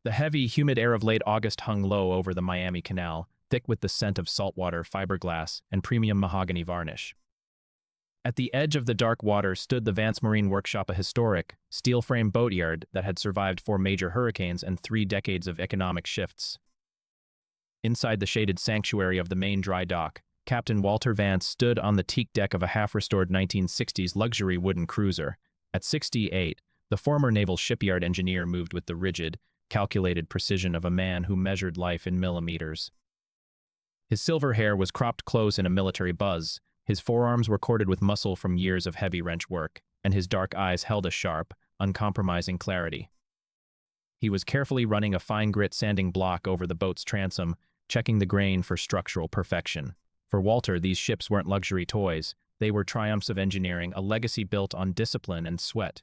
The heavy, humid air of late August hung low over the Miami Canal, thick with the scent of saltwater, fiberglass, and premium mahogany varnish. At the edge of the dark water stood the Vance Marine Workshop, a historic, steel-frame boatyard that had survived 4 major hurricanes and 3 decades of economic shifts. Inside the shaded sanctuary of the main dry dock, Captain Walter Vance stood on the teak deck of a half-restored 1960s luxury wooden cruiser. At 68, the former naval shipyard engineer moved with the rigid, calculated precision of a man who measured life in millimeters. His silver hair was cropped close in a military buzz, his forearms were corded with muscle from years of heavy wrench work, and his dark eyes held a sharp, uncompromising clarity. He was carefully running a fine-grit sanding block over the boat's transom, checking the grain for structural perfection. For Walter, these ships weren't luxury toys. They were triumphs of engineering, a legacy built on discipline and sweat.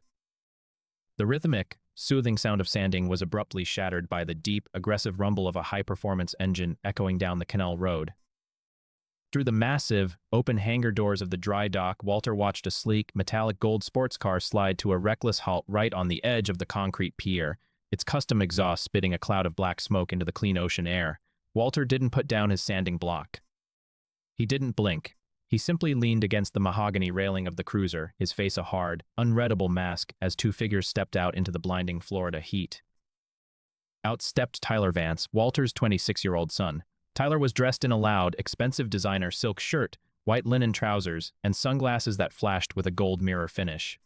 The rhythmic, soothing sound of sanding was abruptly shattered by the deep, aggressive rumble of a high-performance engine echoing down the canal road. Through the massive, open hangar doors of the dry dock, Walter watched a sleek, metallic gold sports car slide to a reckless halt right on the edge of the concrete pier, its custom exhaust spitting a cloud of black smoke into the clean ocean air. Walter didn't put down his sanding block. He didn't blink. He simply leaned against the mahogany railing of the cruiser, his face a hard, unreadable mask as 2 figures stepped out into the blinding Florida heat. Out stepped Tyler Vance, Walter's 26-year-old son. Tyler was dressed in a loud, expensive designer silk shirt, white linen trousers, and sunglasses that flashed with a gold mirror finish.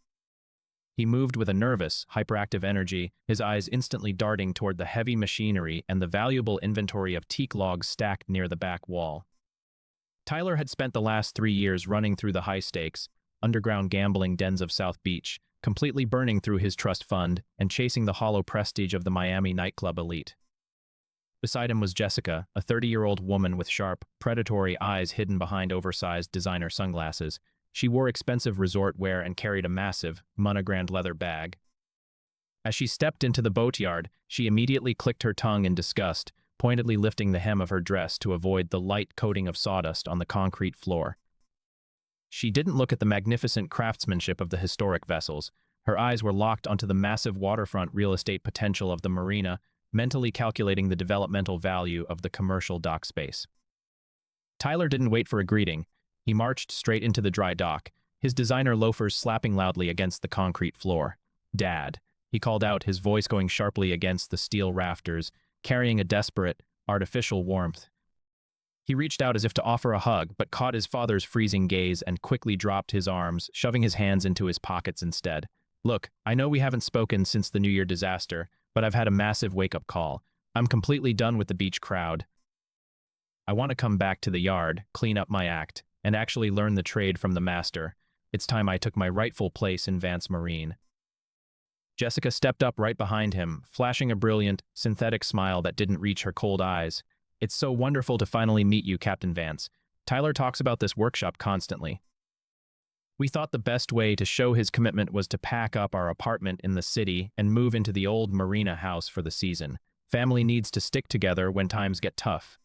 He moved with a nervous, hyperactive energy, his eyes instantly darting toward the heavy machinery and the valuable inventory of teak logs stacked near the back wall. Tyler had spent the last 3 years running through the high-stakes, underground gambling dens of South Beach, completely burning through his trust fund and chasing the hollow prestige of the Miami nightclub elite. Beside him was Jessica, a 30-year-old woman with sharp, predatory eyes hidden behind oversized designer sunglasses. She wore expensive resort wear and carried a massive, monogrammed leather bag. As she stepped into the boatyard, she immediately clicked her tongue in disgust, pointedly lifting the hem of her dress to avoid the light coating of sawdust on the concrete floor. She didn't look at the magnificent craftsmanship of the historic vessels. Her eyes were locked onto the massive waterfront real estate potential of the marina, mentally calculating the developmental value of the commercial dock space. Tyler didn't wait for a greeting. He marched straight into the dry dock, his designer loafers slapping loudly against the concrete floor. "Dad," he called out, his voice going sharply against the steel rafters, carrying a desperate, artificial warmth. He reached out as if to offer a hug, but caught his father's freezing gaze and quickly dropped his arms, shoving his hands into his pockets instead. "Look, I know we haven't spoken since the New Year disaster, but I've had a massive wake-up call. I'm completely done with the beach crowd. I want to come back to the yard, clean up my act, and actually learn the trade from the master. It's time I took my rightful place in Vance Marine." Jessica stepped up right behind him, flashing a brilliant, synthetic smile that didn't reach her cold eyes. "It's so wonderful to finally meet you, Captain Vance. Tyler talks about this workshop constantly. We thought the best way to show his commitment was to pack up our apartment in the city and move into the old marina house for the season. Family needs to stick together when times get tough."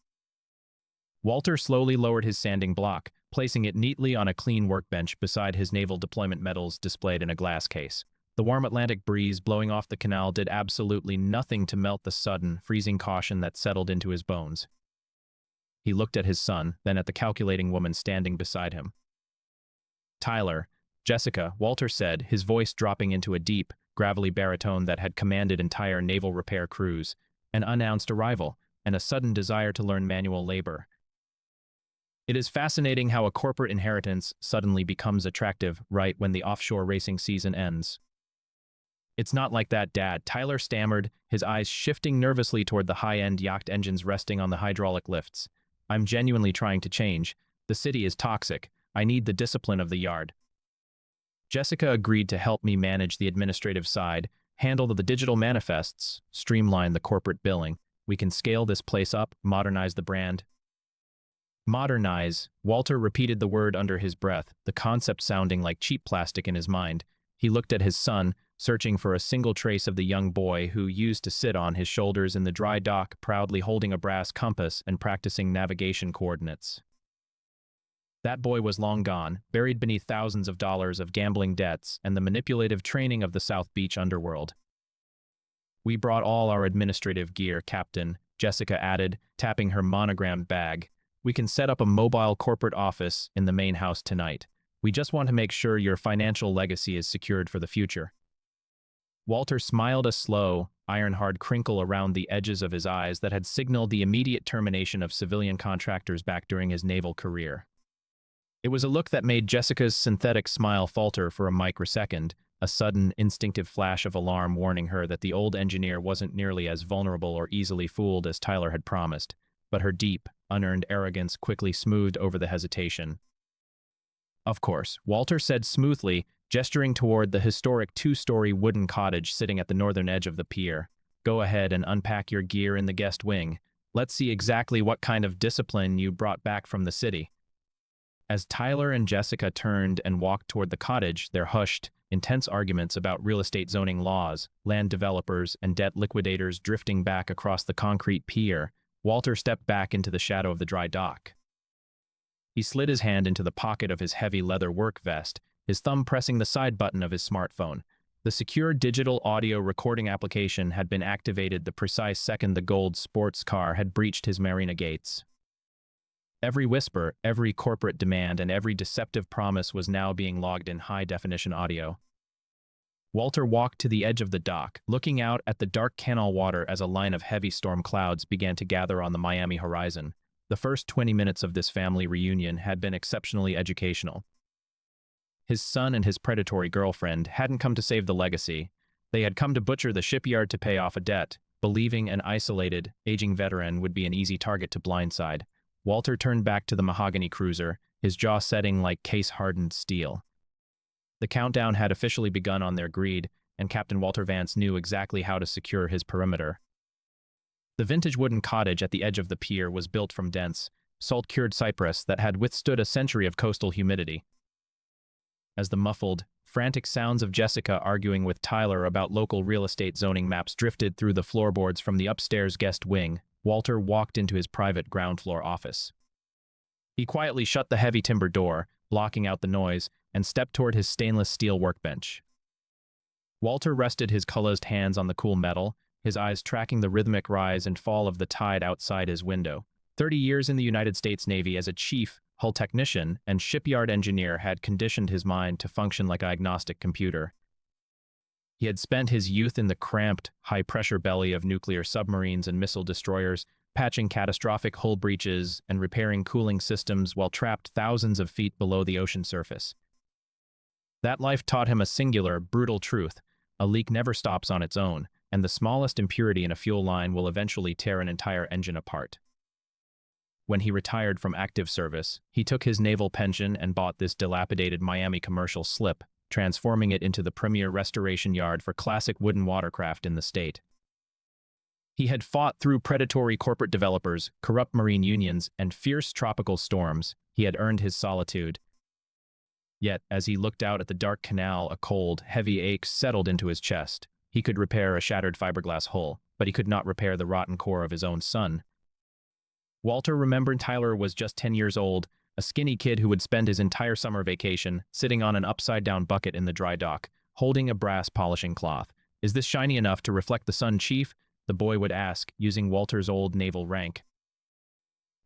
Walter slowly lowered his sanding block, placing it neatly on a clean workbench beside his naval deployment medals displayed in a glass case. The warm Atlantic breeze blowing off the canal did absolutely nothing to melt the sudden, freezing caution that settled into his bones. He looked at his son, then at the calculating woman standing beside him. "Tyler, Jessica," Walter said, his voice dropping into a deep, gravelly baritone that had commanded entire naval repair crews, "an unannounced arrival, and a sudden desire to learn manual labor. It is fascinating how a corporate inheritance suddenly becomes attractive right when the offshore racing season ends." "It's not like that, Dad," Tyler stammered, his eyes shifting nervously toward the high-end yacht engines resting on the hydraulic lifts. "I'm genuinely trying to change. The city is toxic. I need the discipline of the yard." Jessica agreed to help me manage the administrative side, handle the digital manifests, streamline the corporate billing. We can scale this place up, modernize the brand. "Modernize," Walter repeated the word under his breath, the concept sounding like cheap plastic in his mind. He looked at his son, searching for a single trace of the young boy who used to sit on his shoulders in the dry dock, proudly holding a brass compass and practicing navigation coordinates. That boy was long gone, buried beneath thousands of dollars of gambling debts and the manipulative training of the South Beach underworld. We brought all our administrative gear, Captain, Jessica added, tapping her monogrammed bag. We can set up a mobile corporate office in the main house tonight. We just want to make sure your financial legacy is secured for the future. Walter smiled, a slow, iron-hard crinkle around the edges of his eyes that had signaled the immediate termination of civilian contractors back during his naval career. It was a look that made Jessica's synthetic smile falter for a microsecond, a sudden, instinctive flash of alarm warning her that the old engineer wasn't nearly as vulnerable or easily fooled as Tyler had promised, but her deep, unearned arrogance quickly smoothed over the hesitation. Of course, Walter said smoothly, gesturing toward the historic two-story wooden cottage sitting at the northern edge of the pier. Go ahead and unpack your gear in the guest wing. Let's see exactly what kind of discipline you brought back from the city. As Tyler and Jessica turned and walked toward the cottage, their hushed, intense arguments about real estate zoning laws, land developers, and debt liquidators drifting back across the concrete pier, Walter stepped back into the shadow of the dry dock. He slid his hand into the pocket of his heavy leather work vest, his thumb pressing the side button of his smartphone. The secure digital audio recording application had been activated the precise second the gold sports car had breached his marina gates. Every whisper, every corporate demand, and every deceptive promise was now being logged in high-definition audio. Walter walked to the edge of the dock, looking out at the dark canal water as a line of heavy storm clouds began to gather on the Miami horizon. The first 20 minutes of this family reunion had been exceptionally educational. His son and his predatory girlfriend hadn't come to save the legacy. They had come to butcher the shipyard to pay off a debt, believing an isolated, aging veteran would be an easy target to blindside. Walter turned back to the mahogany cruiser, his jaw setting like case-hardened steel. The countdown had officially begun on their greed, and Captain Walter Vance knew exactly how to secure his perimeter. The vintage wooden cottage at the edge of the pier was built from dense, salt-cured cypress that had withstood a century of coastal humidity. As the muffled, frantic sounds of Jessica arguing with Tyler about local real estate zoning maps drifted through the floorboards from the upstairs guest wing, Walter walked into his private ground-floor office. He quietly shut the heavy timber door, blocking out the noise, and stepped toward his stainless steel workbench. Walter rested his calloused hands on the cool metal, his eyes tracking the rhythmic rise and fall of the tide outside his window. 30 years in the United States Navy as a chief, hull technician, and shipyard engineer had conditioned his mind to function like an agnostic computer. He had spent his youth in the cramped, high-pressure belly of nuclear submarines and missile destroyers, patching catastrophic hull breaches and repairing cooling systems while trapped thousands of feet below the ocean surface. That life taught him a singular, brutal truth: a leak never stops on its own, and the smallest impurity in a fuel line will eventually tear an entire engine apart. When he retired from active service, he took his naval pension and bought this dilapidated Miami commercial slip, transforming it into the premier restoration yard for classic wooden watercraft in the state. He had fought through predatory corporate developers, corrupt marine unions, and fierce tropical storms. He had earned his solitude. Yet, as he looked out at the dark canal, a cold, heavy ache settled into his chest. He could repair a shattered fiberglass hull, but he could not repair the rotten core of his own son. Walter remembered Tyler was just 10 years old, a skinny kid who would spend his entire summer vacation sitting on an upside-down bucket in the dry dock, holding a brass polishing cloth. "Is this shiny enough to reflect the sun, Chief?" the boy would ask, using Walter's old naval rank.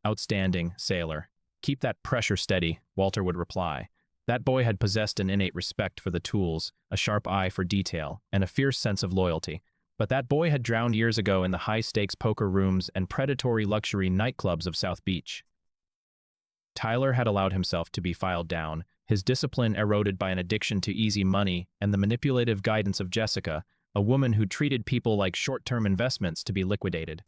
"Outstanding, sailor. Keep that pressure steady," Walter would reply. That boy had possessed an innate respect for the tools, a sharp eye for detail, and a fierce sense of loyalty. But that boy had drowned years ago in the high-stakes poker rooms and predatory luxury nightclubs of South Beach. Tyler had allowed himself to be filed down, his discipline eroded by an addiction to easy money and the manipulative guidance of Jessica, a woman who treated people like short-term investments to be liquidated.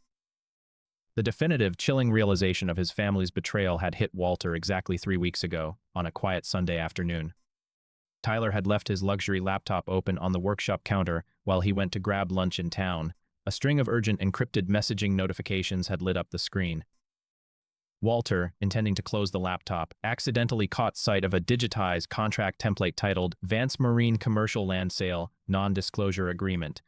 The definitive, chilling realization of his family's betrayal had hit Walter exactly 3 weeks ago, on a quiet Sunday afternoon. Tyler had left his luxury laptop open on the workshop counter while he went to grab lunch in town. A string of urgent encrypted messaging notifications had lit up the screen. Walter, intending to close the laptop, accidentally caught sight of a digitized contract template titled Vance Marine Commercial Land Sale Non-Disclosure Agreement.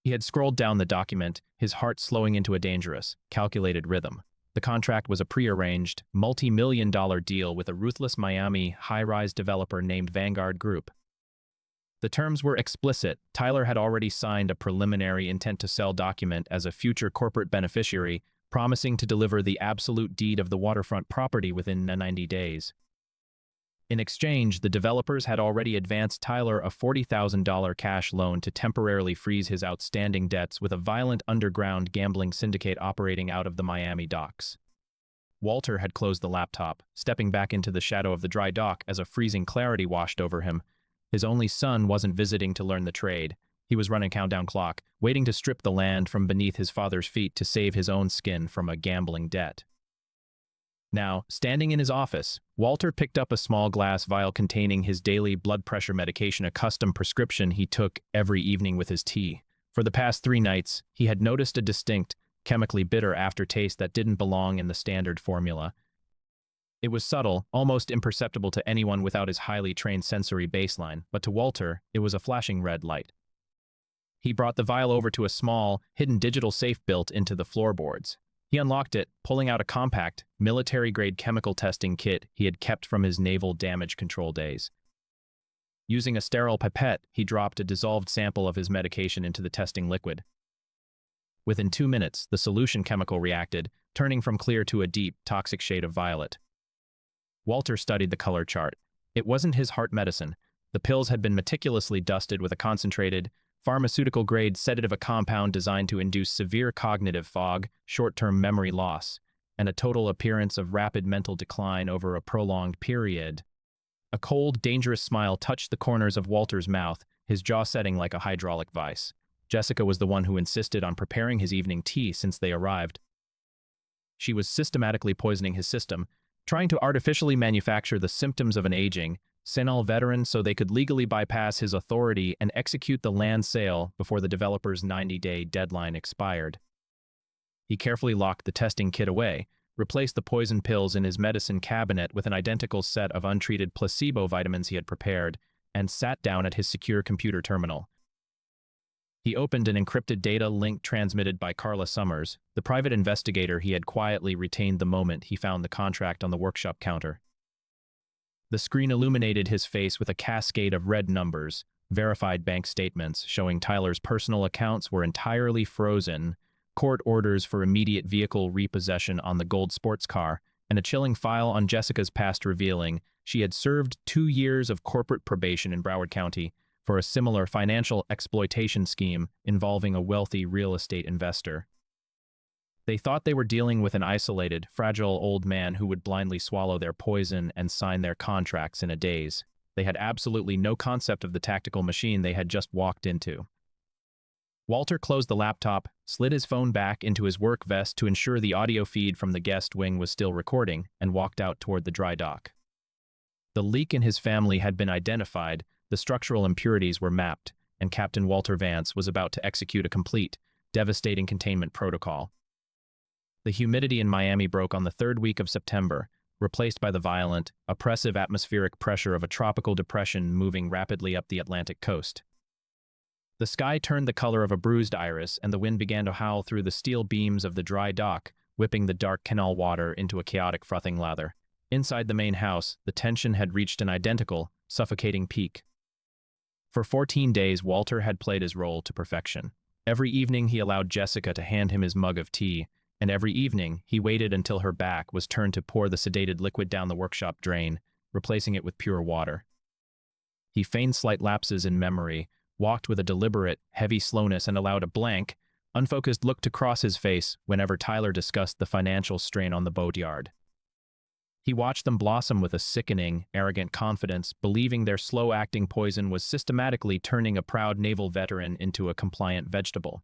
He had scrolled down the document, his heart slowing into a dangerous, calculated rhythm. The contract was a prearranged, multi-million-dollar deal with a ruthless Miami high-rise developer named Vanguard Group. The terms were explicit. Tyler had already signed a preliminary intent-to-sell document as a future corporate beneficiary, promising to deliver the absolute deed of the waterfront property within 90 days. In exchange, the developers had already advanced Tyler a $40,000 cash loan to temporarily freeze his outstanding debts with a violent underground gambling syndicate operating out of the Miami docks. Walter had closed the laptop, stepping back into the shadow of the dry dock as a freezing clarity washed over him. His only son wasn't visiting to learn the trade. He was running a countdown clock, waiting to strip the land from beneath his father's feet to save his own skin from a gambling debt. Now, standing in his office, Walter picked up a small glass vial containing his daily blood pressure medication, a custom prescription he took every evening with his tea. For the past 3 nights, he had noticed a distinct, chemically bitter aftertaste that didn't belong in the standard formula. It was subtle, almost imperceptible to anyone without his highly trained sensory baseline, but to Walter, it was a flashing red light. He brought the vial over to a small, hidden digital safe built into the floorboards. He unlocked it, pulling out a compact, military-grade chemical testing kit he had kept from his naval damage control days. Using a sterile pipette, he dropped a dissolved sample of his medication into the testing liquid. Within 2 minutes, the solution chemical reacted, turning from clear to a deep, toxic shade of violet. Walter studied the color chart. It wasn't his heart medicine. The pills had been meticulously dusted with a concentrated, pharmaceutical-grade sedative, a compound designed to induce severe cognitive fog, short-term memory loss, and a total appearance of rapid mental decline over a prolonged period. A cold, dangerous smile touched the corners of Walter's mouth, his jaw setting like a hydraulic vice. Jessica was the one who insisted on preparing his evening tea since they arrived. She was systematically poisoning his system, trying to artificially manufacture the symptoms of an aging, senile veteran so they could legally bypass his authority and execute the land sale before the developer's 90-day deadline expired. He carefully locked the testing kit away, replaced the poison pills in his medicine cabinet with an identical set of untreated placebo vitamins he had prepared, and sat down at his secure computer terminal. He opened an encrypted data link transmitted by Carla Summers, the private investigator he had quietly retained the moment he found the contract on the workshop counter. The screen illuminated his face with a cascade of red numbers, verified bank statements showing Tyler's personal accounts were entirely frozen, court orders for immediate vehicle repossession on the gold sports car, and a chilling file on Jessica's past revealing she had served 2 years of corporate probation in Broward County for a similar financial exploitation scheme involving a wealthy real estate investor. They thought they were dealing with an isolated, fragile old man who would blindly swallow their poison and sign their contracts in a daze. They had absolutely no concept of the tactical machine they had just walked into. Walter closed the laptop, slid his phone back into his work vest to ensure the audio feed from the guest wing was still recording, and walked out toward the dry dock. The leak in his family had been identified, the structural impurities were mapped, and Captain Walter Vance was about to execute a complete, devastating containment protocol. The humidity in Miami broke on the 3rd week of September, replaced by the violent, oppressive atmospheric pressure of a tropical depression moving rapidly up the Atlantic coast. The sky turned the color of a bruised iris, and the wind began to howl through the steel beams of the dry dock, whipping the dark canal water into a chaotic frothing lather. Inside the main house, the tension had reached an identical, suffocating peak. For 14 days, Walter had played his role to perfection. Every evening he allowed Jessica to hand him his mug of tea, and every evening he waited until her back was turned to pour the sedated liquid down the workshop drain, replacing it with pure water. He feigned slight lapses in memory, walked with a deliberate, heavy slowness, and allowed a blank, unfocused look to cross his face whenever Tyler discussed the financial strain on the boatyard. He watched them blossom with a sickening, arrogant confidence, believing their slow-acting poison was systematically turning a proud naval veteran into a compliant vegetable.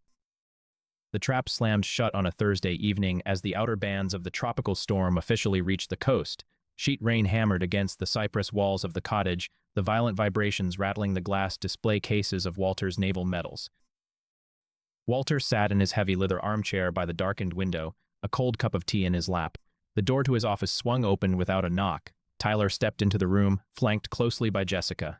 The trap slammed shut on a Thursday evening as the outer bands of the tropical storm officially reached the coast. Sheet rain hammered against the cypress walls of the cottage, the violent vibrations rattling the glass display cases of Walter's naval medals. Walter sat in his heavy leather armchair by the darkened window, a cold cup of tea in his lap. The door to his office swung open without a knock. Tyler stepped into the room, flanked closely by Jessica.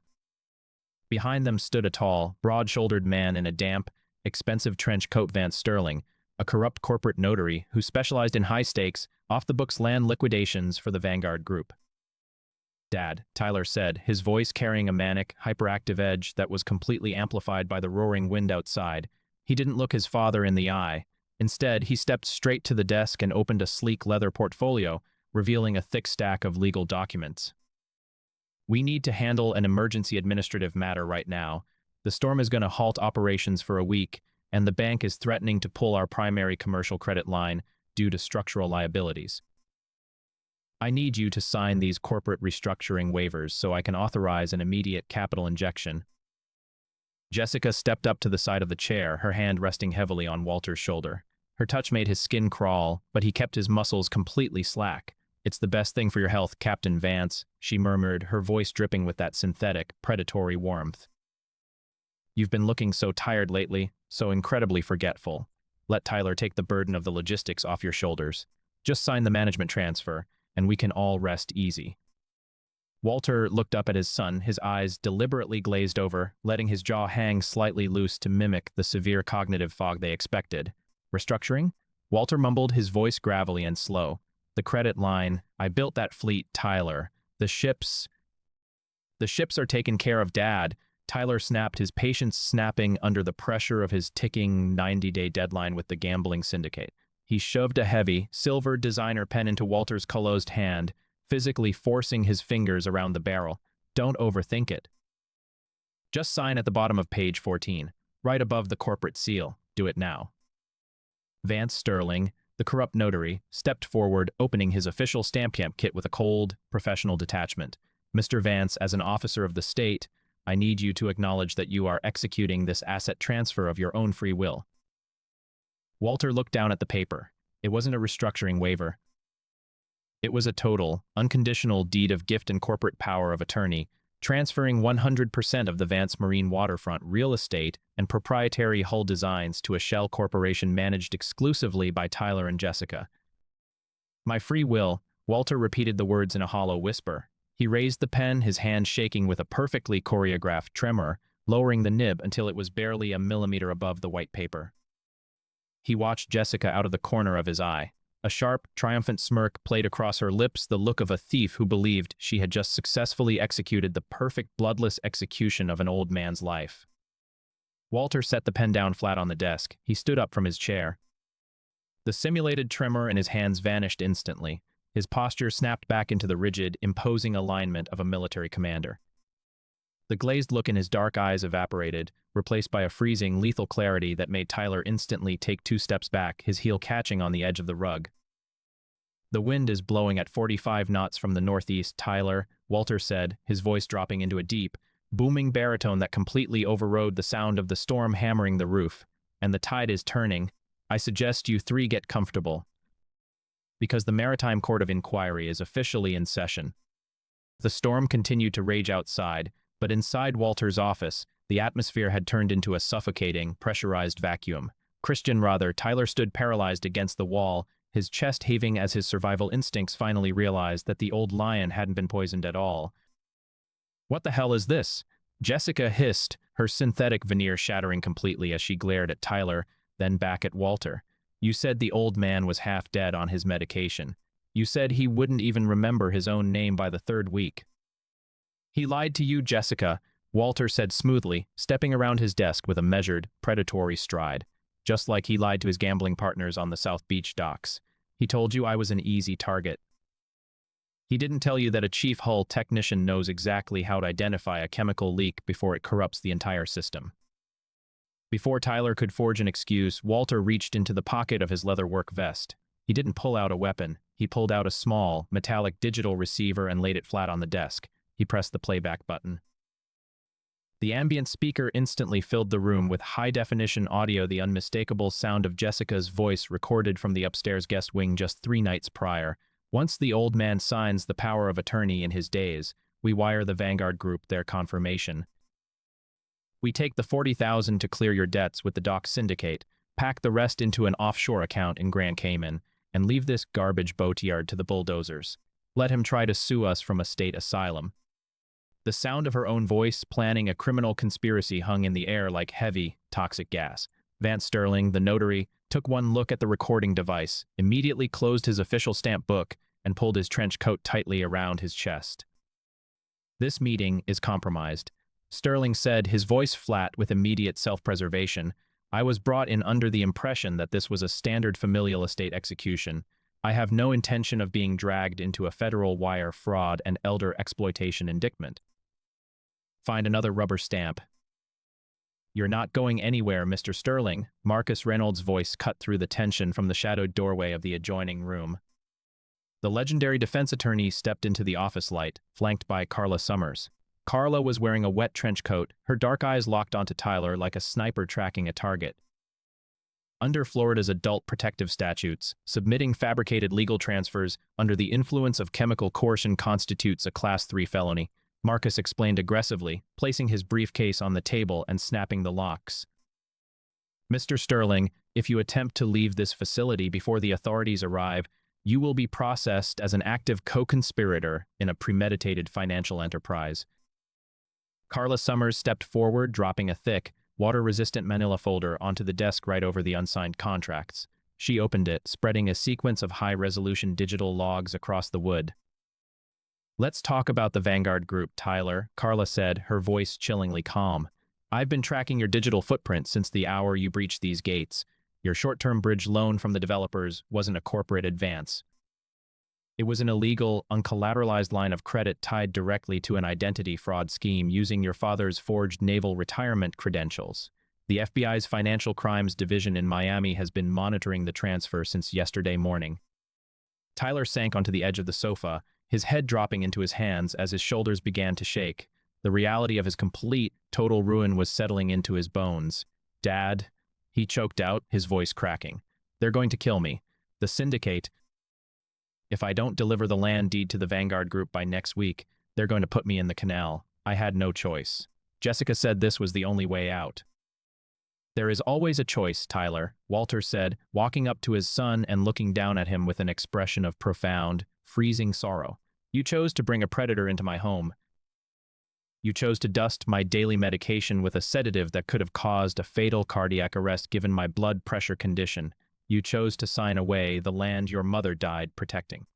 Behind them stood a tall, broad-shouldered man in a damp, expensive trench coat. Vance Sterling, a corrupt corporate notary who specialized in high-stakes, off-the-books land liquidations for the Vanguard Group. Dad, Tyler said, his voice carrying a manic, hyperactive edge that was completely amplified by the roaring wind outside. He didn't look his father in the eye. Instead, he stepped straight to the desk and opened a sleek leather portfolio, revealing a thick stack of legal documents. We need to handle an emergency administrative matter right now. The storm is going to halt operations for a week, and the bank is threatening to pull our primary commercial credit line due to structural liabilities. I need you to sign these corporate restructuring waivers so I can authorize an immediate capital injection. Jessica stepped up to the side of the chair, her hand resting heavily on Walter's shoulder. Her touch made his skin crawl, but he kept his muscles completely slack. It's the best thing for your health, Captain Vance, she murmured, her voice dripping with that synthetic, predatory warmth. You've been looking so tired lately, so incredibly forgetful. Let Tyler take the burden of the logistics off your shoulders. Just sign the management transfer, and we can all rest easy. Walter looked up at his son, his eyes deliberately glazed over, letting his jaw hang slightly loose to mimic the severe cognitive fog they expected. Restructuring? Walter mumbled, his voice gravelly and slow. The credit line, I built that fleet, Tyler. The ships are taken care of, Dad. Tyler snapped, his patience snapping under the pressure of his ticking 90-day deadline with the gambling syndicate. He shoved a heavy, silver designer pen into Walter's closed hand, physically forcing his fingers around the barrel. Don't overthink it. Just sign at the bottom of page 14, right above the corporate seal. Do it now. Vance Sterling, the corrupt notary, stepped forward, opening his official stamp kit with a cold, professional detachment. Mr. Vance, as an officer of the state, I need you to acknowledge that you are executing this asset transfer of your own free will. Walter looked down at the paper. It wasn't a restructuring waiver. It was a total, unconditional deed of gift and corporate power of attorney, transferring 100% of the Vance Marine waterfront real estate and proprietary hull designs to a shell corporation managed exclusively by Tyler and Jessica. My free will, Walter repeated the words in a hollow whisper. He raised the pen, his hand shaking with a perfectly choreographed tremor, lowering the nib until it was barely a millimeter above the white paper. He watched Jessica out of the corner of his eye. A sharp, triumphant smirk played across her lips, the look of a thief who believed she had just successfully executed the perfect bloodless execution of an old man's life. Walter set the pen down flat on the desk. He stood up from his chair. The simulated tremor in his hands vanished instantly. His posture snapped back into the rigid, imposing alignment of a military commander. The glazed look in his dark eyes evaporated, replaced by a freezing, lethal clarity that made Tyler instantly take 2 steps back, his heel catching on the edge of the rug. The wind is blowing at 45 knots from the northeast, Tyler, Walter said, his voice dropping into a deep, booming baritone that completely overrode the sound of the storm hammering the roof. And the tide is turning. I suggest you 3 get comfortable, because the Maritime Court of Inquiry is officially in session. The storm continued to rage outside, but inside Walter's office, the atmosphere had turned into a suffocating, pressurized vacuum. Tyler stood paralyzed against the wall, his chest heaving as his survival instincts finally realized that the old lion hadn't been poisoned at all. What the hell is this? Jessica hissed, her synthetic veneer shattering completely as she glared at Tyler, then back at Walter. You said the old man was half dead on his medication. You said he wouldn't even remember his own name by the 3rd week. He lied to you, Jessica, Walter said smoothly, stepping around his desk with a measured, predatory stride. Just like he lied to his gambling partners on the South Beach docks. He told you I was an easy target. He didn't tell you that a chief hull technician knows exactly how to identify a chemical leak before it corrupts the entire system. Before Tyler could forge an excuse, Walter reached into the pocket of his leather work vest. He didn't pull out a weapon. He pulled out a small, metallic digital receiver and laid it flat on the desk. He pressed the playback button. The ambient speaker instantly filled the room with high-definition audio, the unmistakable sound of Jessica's voice recorded from the upstairs guest wing just 3 nights prior. Once the old man signs the power of attorney in his days, we wire the Vanguard Group their confirmation. We take the $40,000 to clear your debts with the dock syndicate, pack the rest into an offshore account in Grand Cayman, and leave this garbage boatyard to the bulldozers. Let him try to sue us from a state asylum. The sound of her own voice planning a criminal conspiracy hung in the air like heavy, toxic gas. Vance Sterling, the notary, took one look at the recording device, immediately closed his official stamp book, and pulled his trench coat tightly around his chest. This meeting is compromised. Sterling said, his voice flat with immediate self-preservation. I was brought in under the impression that this was a standard familial estate execution. I have no intention of being dragged into a federal wire fraud and elder exploitation indictment. Find another rubber stamp. You're not going anywhere, Mr. Sterling. Marcus Reynolds' voice cut through the tension from the shadowed doorway of the adjoining room. The legendary defense attorney stepped into the office light, flanked by Carla Summers. Carla was wearing a wet trench coat, her dark eyes locked onto Tyler like a sniper tracking a target. Under Florida's adult protective statutes, submitting fabricated legal transfers under the influence of chemical coercion constitutes a Class 3 felony, Marcus explained aggressively, placing his briefcase on the table and snapping the locks. Mr. Sterling, if you attempt to leave this facility before the authorities arrive, you will be processed as an active co-conspirator in a premeditated financial enterprise. Carla Summers stepped forward, dropping a thick, water-resistant manila folder onto the desk right over the unsigned contracts. She opened it, spreading a sequence of high-resolution digital logs across the wood. Let's talk about the Vanguard Group, Tyler, Carla said, her voice chillingly calm. I've been tracking your digital footprint since the hour you breached these gates. Your short-term bridge loan from the developers wasn't a corporate advance. It was an illegal, uncollateralized line of credit tied directly to an identity fraud scheme using your father's forged naval retirement credentials. The FBI's Financial Crimes Division in Miami has been monitoring the transfer since yesterday morning. Tyler sank onto the edge of the sofa, his head dropping into his hands as his shoulders began to shake. The reality of his complete, total ruin was settling into his bones. Dad, he choked out, his voice cracking. They're going to kill me. The syndicate. If I don't deliver the land deed to the Vanguard Group by next week, they're going to put me in the canal. I had no choice. Jessica said this was the only way out. There is always a choice, Tyler, Walter said, walking up to his son and looking down at him with an expression of profound, freezing sorrow. You chose to bring a predator into my home. You chose to dust my daily medication with a sedative that could have caused a fatal cardiac arrest given my blood pressure condition. You chose to sign away the land your mother died protecting.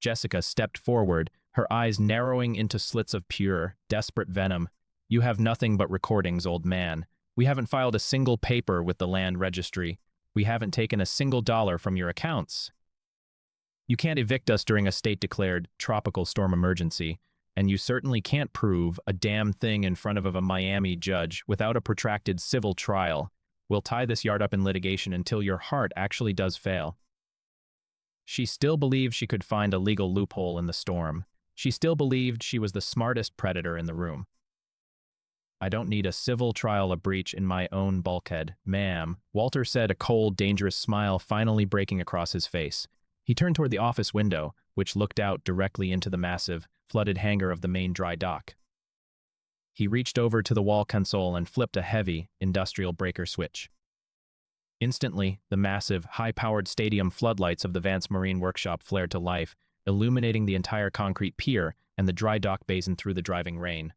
Jessica stepped forward, her eyes narrowing into slits of pure, desperate venom. You have nothing but recordings, old man. We haven't filed a single paper with the land registry. We haven't taken a single dollar from your accounts. You can't evict us during a state-declared tropical storm emergency, and you certainly can't prove a damn thing in front of a Miami judge without a protracted civil trial. We'll tie this yard up in litigation until your heart actually does fail. She still believed she could find a legal loophole in the storm. She still believed she was the smartest predator in the room. I don't need a civil trial of breach in my own bulkhead, ma'am, Walter said, a cold, dangerous smile finally breaking across his face. He turned toward the office window, which looked out directly into the massive, flooded hangar of the main dry dock. He reached over to the wall console and flipped a heavy, industrial breaker switch. Instantly, the massive, high-powered stadium floodlights of the Vance Marine Workshop flared to life, illuminating the entire concrete pier and the dry dock basin through the driving rain.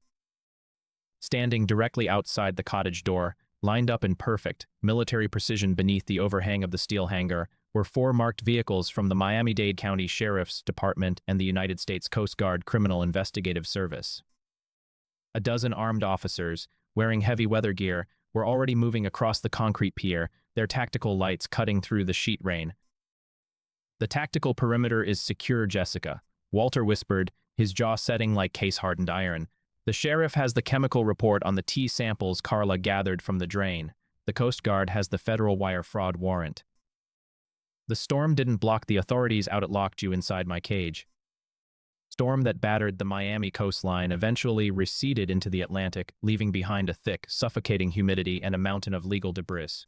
Standing directly outside the cottage door, lined up in perfect, military precision beneath the overhang of the steel hangar, were 4 marked vehicles from the Miami-Dade County Sheriff's Department and the United States Coast Guard Criminal Investigative Service. A dozen armed officers, wearing heavy weather gear, were already moving across the concrete pier, their tactical lights cutting through the sheet rain. The tactical perimeter is secure, Jessica, Walter whispered, his jaw setting like case-hardened iron. The sheriff has the chemical report on the tea samples Carla gathered from the drain. The Coast Guard has the federal wire fraud warrant. The storm didn't block the authorities out, it locked you inside my cage. Storm that battered the Miami coastline eventually receded into the Atlantic, leaving behind a thick, suffocating humidity and a mountain of legal debris.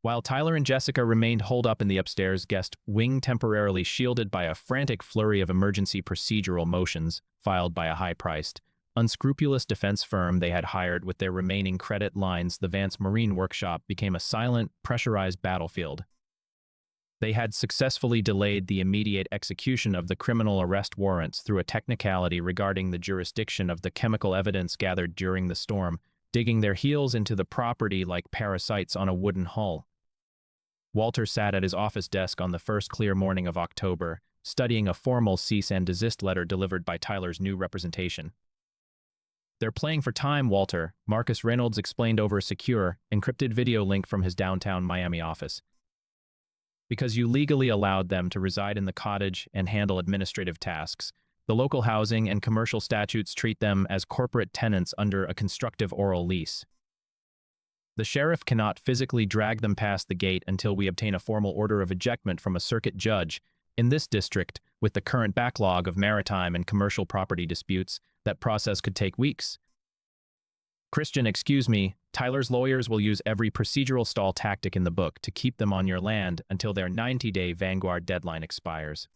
While Tyler and Jessica remained holed up in the upstairs guest wing, temporarily shielded by a frantic flurry of emergency procedural motions filed by a high-priced, unscrupulous defense firm they had hired with their remaining credit lines, the Vance Marine Workshop became a silent, pressurized battlefield. They had successfully delayed the immediate execution of the criminal arrest warrants through a technicality regarding the jurisdiction of the chemical evidence gathered during the storm, digging their heels into the property like parasites on a wooden hull. Walter sat at his office desk on the first clear morning of October, studying a formal cease and desist letter delivered by Tyler's new representation. "They're playing for time, Walter," Marcus Reynolds explained over a secure, encrypted video link from his downtown Miami office. "Because you legally allowed them to reside in the cottage and handle administrative tasks. The local housing and commercial statutes treat them as corporate tenants under a constructive oral lease. The sheriff cannot physically drag them past the gate until we obtain a formal order of ejectment from a circuit judge. In this district, with the current backlog of maritime and commercial property disputes, that process could take weeks." "Christian, excuse me, Tyler's lawyers will use every procedural stall tactic in the book to keep them on your land until their 90-day Vanguard deadline expires."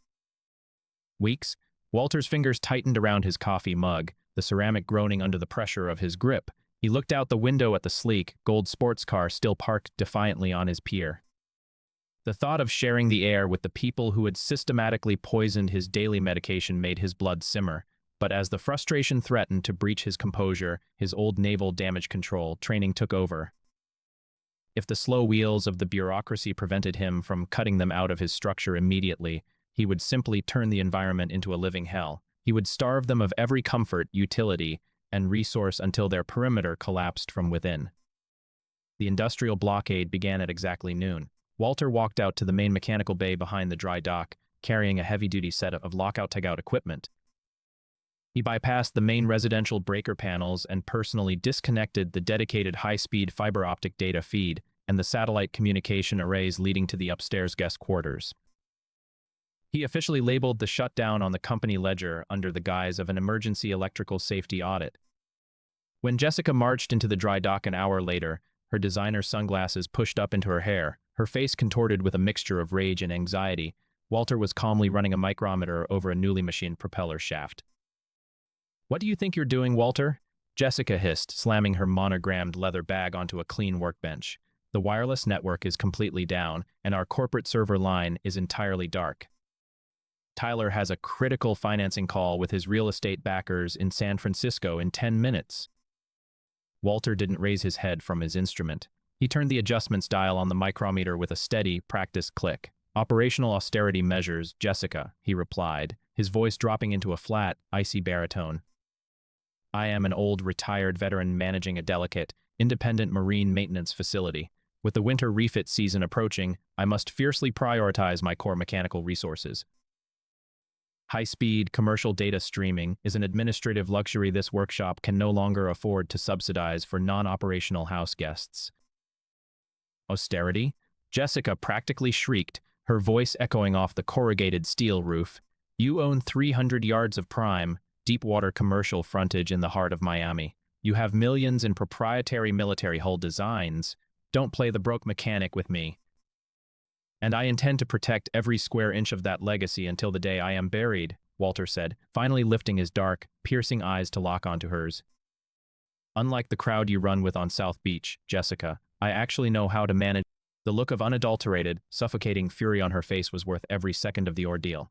"Weeks?" Walter's fingers tightened around his coffee mug, the ceramic groaning under the pressure of his grip. He looked out the window at the sleek, gold sports car still parked defiantly on his pier. The thought of sharing the air with the people who had systematically poisoned his daily medication made his blood simmer, but as the frustration threatened to breach his composure, his old naval damage control training took over. If the slow wheels of the bureaucracy prevented him from cutting them out of his structure immediately, he would simply turn the environment into a living hell. He would starve them of every comfort, utility, and resource until their perimeter collapsed from within. The industrial blockade began at exactly noon. Walter walked out to the main mechanical bay behind the dry dock, carrying a heavy-duty set of lockout-tagout equipment. He bypassed the main residential breaker panels and personally disconnected the dedicated high-speed fiber optic data feed and the satellite communication arrays leading to the upstairs guest quarters. He officially labeled the shutdown on the company ledger under the guise of an emergency electrical safety audit. When Jessica marched into the dry dock an hour later, her designer sunglasses pushed up into her hair, her face contorted with a mixture of rage and anxiety, Walter was calmly running a micrometer over a newly machined propeller shaft. "What do you think you're doing, Walter?" Jessica hissed, slamming her monogrammed leather bag onto a clean workbench. "The wireless network is completely down, and our corporate server line is entirely dark. Tyler has a critical financing call with his real estate backers in San Francisco in 10 minutes. Walter didn't raise his head from his instrument. He turned the adjustments dial on the micrometer with a steady, practiced click. "Operational austerity measures, Jessica," he replied, his voice dropping into a flat, icy baritone. "I am an old, retired veteran managing a delicate, independent marine maintenance facility. With the winter refit season approaching, I must fiercely prioritize my core mechanical resources. High-speed, commercial data streaming is an administrative luxury this workshop can no longer afford to subsidize for non-operational house guests." "Austerity?" Jessica practically shrieked, her voice echoing off the corrugated steel roof. "You own 300 yards of prime, deep-water commercial frontage in the heart of Miami. You have millions in proprietary military hull designs. Don't play the broke mechanic with me. And I intend to protect every square inch of that legacy until the day I am buried," Walter said, finally lifting his dark, piercing eyes to lock onto hers. "Unlike the crowd you run with on South Beach, Jessica, I actually know how to manage." The look of unadulterated, suffocating fury on her face was worth every second of the ordeal.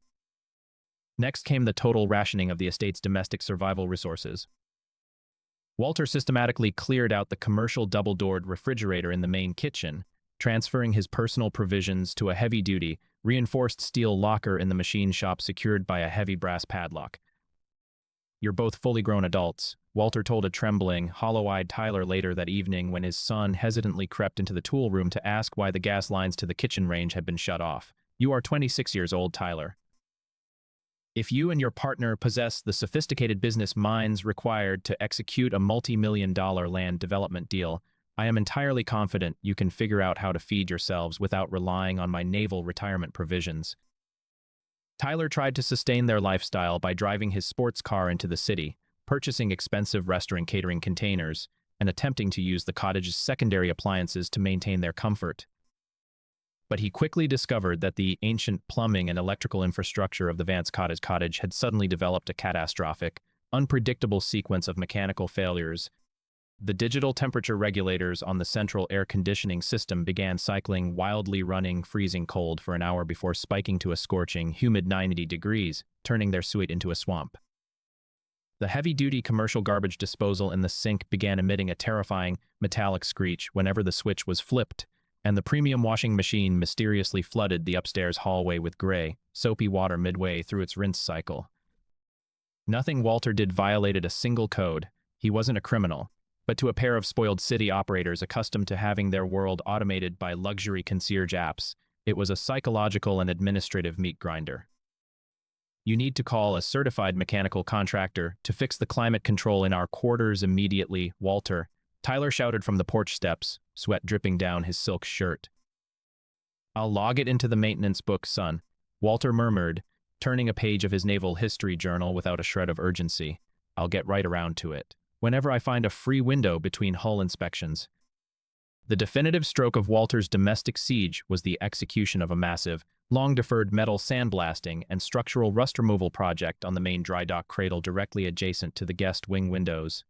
Next came the total rationing of the estate's domestic survival resources. Walter systematically cleared out the commercial double-doored refrigerator in the main kitchen, transferring his personal provisions to a heavy-duty, reinforced steel locker in the machine shop secured by a heavy brass padlock. "You're both fully grown adults," Walter told a trembling, hollow-eyed Tyler later that evening when his son hesitantly crept into the tool room to ask why the gas lines to the kitchen range had been shut off. "You are 26 years old, Tyler. If you and your partner possess the sophisticated business minds required to execute a multi-million-dollar land development deal, I am entirely confident you can figure out how to feed yourselves without relying on my naval retirement provisions." Tyler tried to sustain their lifestyle by driving his sports car into the city, purchasing expensive restaurant catering containers, and attempting to use the cottage's secondary appliances to maintain their comfort. But he quickly discovered that the ancient plumbing and electrical infrastructure of the Vance Cottage had suddenly developed a catastrophic, unpredictable sequence of mechanical failures. The digital temperature regulators on the central air conditioning system began cycling wildly running freezing cold for an hour before spiking to a scorching, humid 90 degrees, turning their suite into a swamp. The heavy-duty commercial garbage disposal in the sink began emitting a terrifying, metallic screech whenever the switch was flipped, and the premium washing machine mysteriously flooded the upstairs hallway with gray, soapy water midway through its rinse cycle. Nothing Walter did violated a single code. He wasn't a criminal. But to a pair of spoiled city operators accustomed to having their world automated by luxury concierge apps, it was a psychological and administrative meat grinder. You need to call a certified mechanical contractor to fix the climate control in our quarters immediately, Walter, Tyler shouted from the porch steps, sweat dripping down his silk shirt. I'll log it into the maintenance book, son, Walter murmured, turning a page of his naval history journal without a shred of urgency. I'll get right around to it whenever I find a free window between hull inspections. The definitive stroke of Walter's domestic siege was the execution of a massive, long-deferred metal sandblasting and structural rust removal project on the main dry dock cradle directly adjacent to the guest wing windows.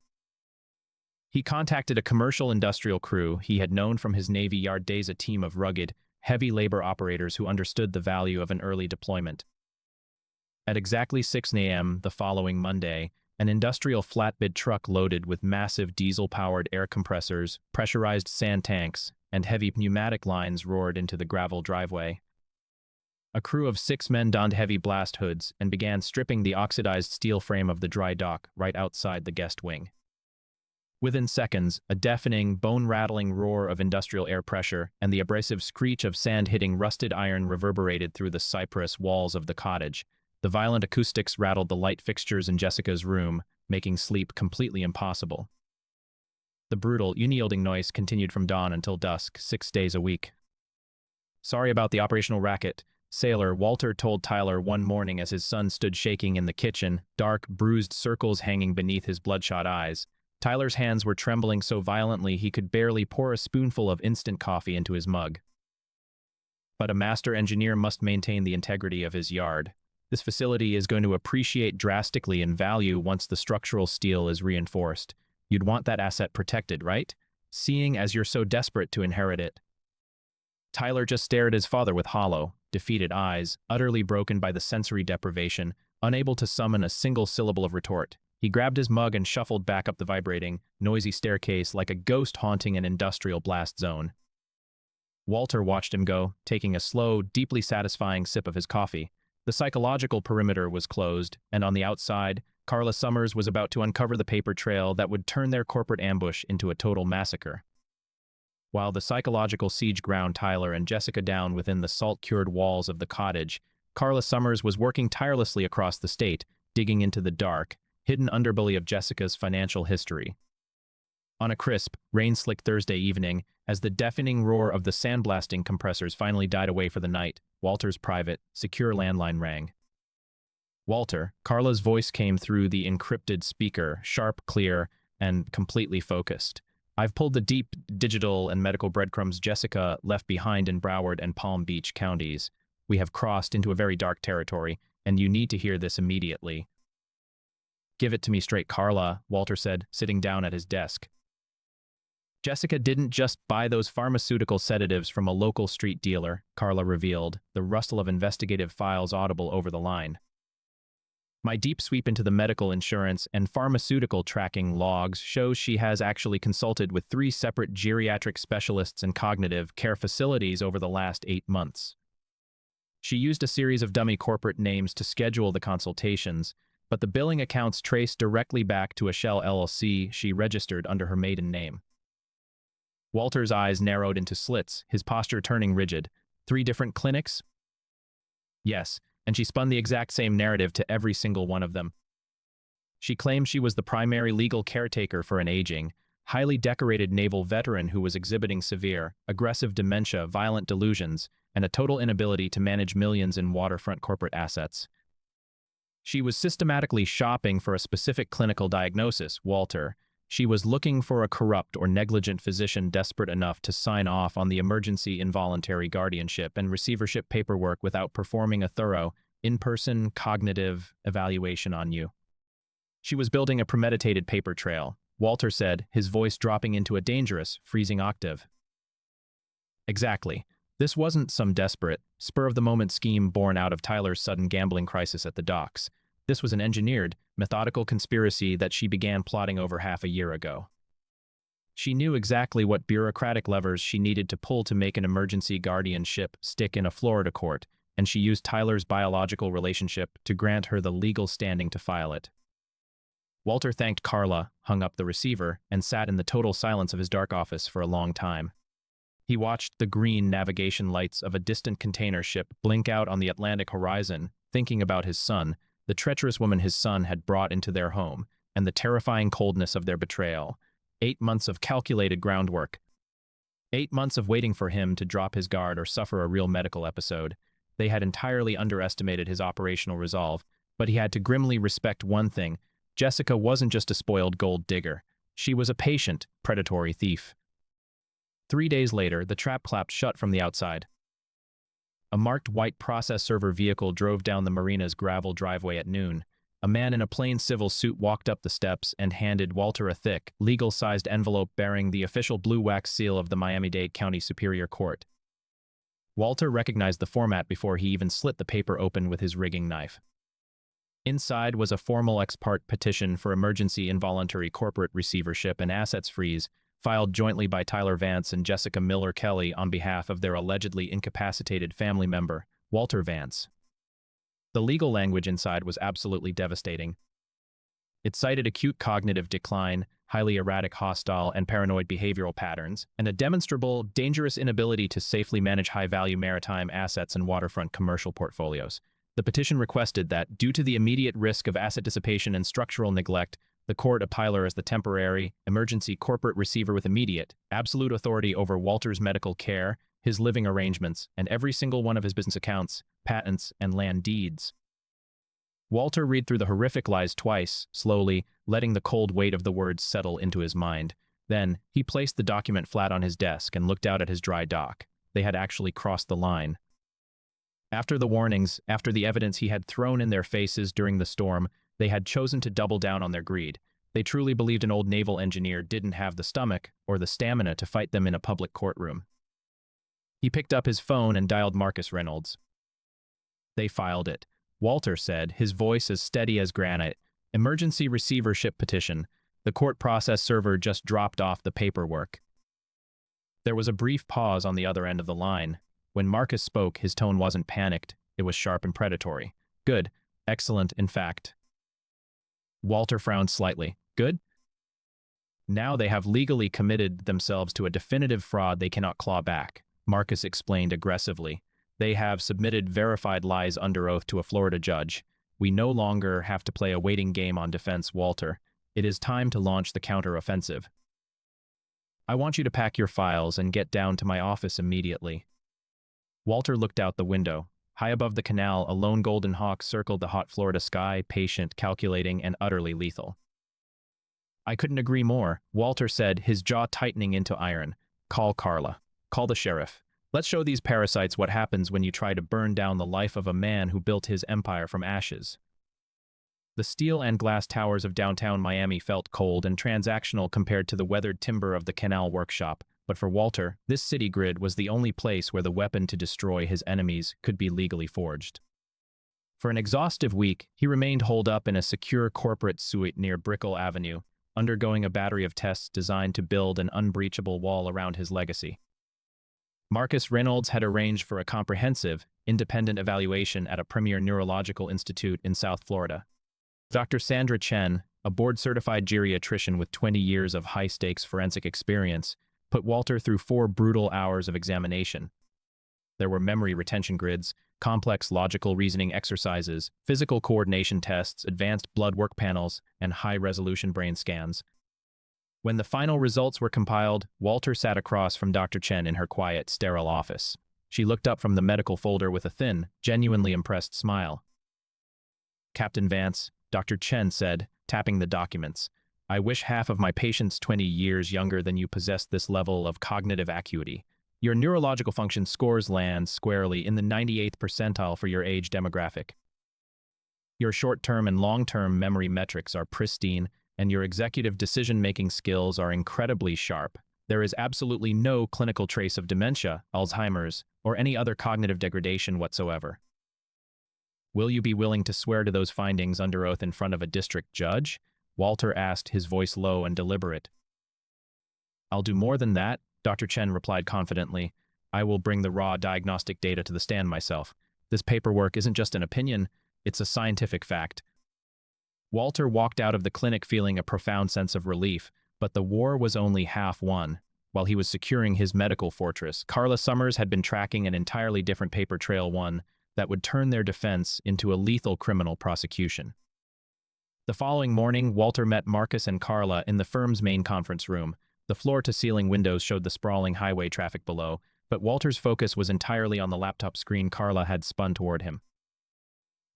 He contacted a commercial industrial crew he had known from his Navy Yard days, a team of rugged, heavy labor operators who understood the value of an early deployment. At exactly 6 a.m. the following Monday, an industrial flatbed truck loaded with massive diesel-powered air compressors, pressurized sand tanks, and heavy pneumatic lines roared into the gravel driveway. A crew of 6 men donned heavy blast hoods and began stripping the oxidized steel frame of the dry dock right outside the guest wing. Within seconds, a deafening, bone-rattling roar of industrial air pressure and the abrasive screech of sand hitting rusted iron reverberated through the cypress walls of the cottage. The violent acoustics rattled the light fixtures in Jessica's room, making sleep completely impossible. The brutal, unyielding noise continued from dawn until dusk, 6 days a week. Sorry about the operational racket, sailor, Walter told Tyler one morning as his son stood shaking in the kitchen, dark, bruised circles hanging beneath his bloodshot eyes. Tyler's hands were trembling so violently he could barely pour a spoonful of instant coffee into his mug. But a master engineer must maintain the integrity of his yard. This facility is going to appreciate drastically in value once the structural steel is reinforced. You'd want that asset protected, right? Seeing as you're so desperate to inherit it. Tyler just stared at his father with hollow, defeated eyes, utterly broken by the sensory deprivation, unable to summon a single syllable of retort. He grabbed his mug and shuffled back up the vibrating, noisy staircase like a ghost haunting an industrial blast zone. Walter watched him go, taking a slow, deeply satisfying sip of his coffee. The psychological perimeter was closed, and on the outside, Carla Summers was about to uncover the paper trail that would turn their corporate ambush into a total massacre. While the psychological siege ground Tyler and Jessica down within the salt-cured walls of the cottage, Carla Summers was working tirelessly across the state, digging into the dark, hidden underbelly of Jessica's financial history. On a crisp, rain-slick Thursday evening, as the deafening roar of the sandblasting compressors finally died away for the night, Walter's private, secure landline rang. Walter, Carla's voice came through the encrypted speaker, sharp, clear, and completely focused. I've pulled the deep digital and medical breadcrumbs Jessica left behind in Broward and Palm Beach counties. We have crossed into a very dark territory, and you need to hear this immediately. Give it to me straight, Carla, Walter said, sitting down at his desk. Jessica didn't just buy those pharmaceutical sedatives from a local street dealer, Carla revealed, the rustle of investigative files audible over the line. My deep sweep into the medical insurance and pharmaceutical tracking logs shows she has actually consulted with 3 separate geriatric specialists and cognitive care facilities over the last 8 months. She used a series of dummy corporate names to schedule the consultations, but the billing accounts traced directly back to a Shell LLC she registered under her maiden name. Walter's eyes narrowed into slits, his posture turning rigid. 3 different clinics? Yes, and she spun the exact same narrative to every single one of them. She claimed she was the primary legal caretaker for an aging, highly decorated naval veteran who was exhibiting severe, aggressive dementia, violent delusions, and a total inability to manage millions in waterfront corporate assets. She was systematically shopping for a specific clinical diagnosis, Walter. She was looking for a corrupt or negligent physician desperate enough to sign off on the emergency involuntary guardianship and receivership paperwork without performing a thorough, in-person cognitive evaluation on you. She was building a premeditated paper trail, Walter said, his voice dropping into a dangerous, freezing octave. Exactly. This wasn't some desperate, spur-of-the-moment scheme born out of Tyler's sudden gambling crisis at the docks. This was an engineered, methodical conspiracy that she began plotting over half a year ago. She knew exactly what bureaucratic levers she needed to pull to make an emergency guardianship stick in a Florida court, and she used Tyler's biological relationship to grant her the legal standing to file it. Walter thanked Carla, hung up the receiver, and sat in the total silence of his dark office for a long time. He watched the green navigation lights of a distant container ship blink out on the Atlantic horizon, thinking about his son, the treacherous woman his son had brought into their home, and the terrifying coldness of their betrayal. 8 months of calculated groundwork. 8 months of waiting for him to drop his guard or suffer a real medical episode. They had entirely underestimated his operational resolve, but he had to grimly respect one thing. Jessica wasn't just a spoiled gold digger. She was a patient, predatory thief. 3 days later, the trap clapped shut from the outside. A marked white process server vehicle drove down the marina's gravel driveway at noon. A man in a plain civil suit walked up the steps and handed Walter a thick, legal-sized envelope bearing the official blue wax seal of the Miami-Dade County Superior Court. Walter recognized the format before he even slit the paper open with his rigging knife. Inside was a formal ex parte petition for emergency involuntary corporate receivership and assets freeze, filed jointly by Tyler Vance and Jessica Miller Kelly on behalf of their allegedly incapacitated family member, Walter Vance. The legal language inside was absolutely devastating. It cited acute cognitive decline, highly erratic hostile and paranoid behavioral patterns, and a demonstrable, dangerous inability to safely manage high-value maritime assets and waterfront commercial portfolios. The petition requested that, due to the immediate risk of asset dissipation and structural neglect, the court appoint Tyler as the temporary, emergency corporate receiver with immediate, absolute authority over Walter's medical care, his living arrangements, and every single one of his business accounts, patents, and land deeds. Walter read through the horrific lies twice, slowly, letting the cold weight of the words settle into his mind. Then, he placed the document flat on his desk and looked out at his dry dock. They had actually crossed the line. After the warnings, after the evidence he had thrown in their faces during the storm, they had chosen to double down on their greed. They truly believed an old naval engineer didn't have the stomach or the stamina to fight them in a public courtroom. He picked up his phone and dialed Marcus Reynolds. They filed it. Walter said, his voice as steady as granite. Emergency receivership petition. The court process server just dropped off the paperwork. There was a brief pause on the other end of the line. When Marcus spoke, his tone wasn't panicked. It was sharp and predatory. Good. Excellent, in fact. Walter frowned slightly. Good? Now they have legally committed themselves to a definitive fraud they cannot claw back, Marcus explained aggressively. They have submitted verified lies under oath to a Florida judge. We no longer have to play a waiting game on defense, Walter. It is time to launch the counter-offensive. I want you to pack your files and get down to my office immediately. Walter looked out the window. High above the canal, a lone golden hawk circled the hot Florida sky, patient, calculating, and utterly lethal. I couldn't agree more, Walter said, his jaw tightening into iron. Call Carla. Call the sheriff. Let's show these parasites what happens when you try to burn down the life of a man who built his empire from ashes. The steel and glass towers of downtown Miami felt cold and transactional compared to the weathered timber of the canal workshop, but for Walter, this city grid was the only place where the weapon to destroy his enemies could be legally forged. For an exhaustive week, he remained holed up in a secure corporate suite near Brickell Avenue, undergoing a battery of tests designed to build an unbreachable wall around his legacy. Marcus Reynolds had arranged for a comprehensive, independent evaluation at a premier neurological institute in South Florida. Dr. Sandra Chen, a board-certified geriatrician with 20 years of high-stakes forensic experience, put Walter through 4 brutal hours of examination. There were memory retention grids, complex logical reasoning exercises, physical coordination tests, advanced blood work panels, and high-resolution brain scans. When the final results were compiled, Walter sat across from Dr. Chen in her quiet, sterile office. She looked up from the medical folder with a thin, genuinely impressed smile. Captain Vance, Dr. Chen said, tapping the documents, I wish half of my patients 20 years younger than you possessed this level of cognitive acuity. Your neurological function scores land squarely in the 98th percentile for your age demographic. Your short-term and long-term memory metrics are pristine, and your executive decision-making skills are incredibly sharp. There is absolutely no clinical trace of dementia, Alzheimer's, or any other cognitive degradation whatsoever. Will you be willing to swear to those findings under oath in front of a district judge? Walter asked, his voice low and deliberate. I'll do more than that, Dr. Chen replied confidently. I will bring the raw diagnostic data to the stand myself. This paperwork isn't just an opinion, it's a scientific fact. Walter walked out of the clinic feeling a profound sense of relief, but the war was only half won. While he was securing his medical fortress, Carla Summers had been tracking an entirely different paper trail, one that would turn their defense into a lethal criminal prosecution. The following morning, Walter met Marcus and Carla in the firm's main conference room. The floor-to-ceiling windows showed the sprawling highway traffic below, but Walter's focus was entirely on the laptop screen Carla had spun toward him.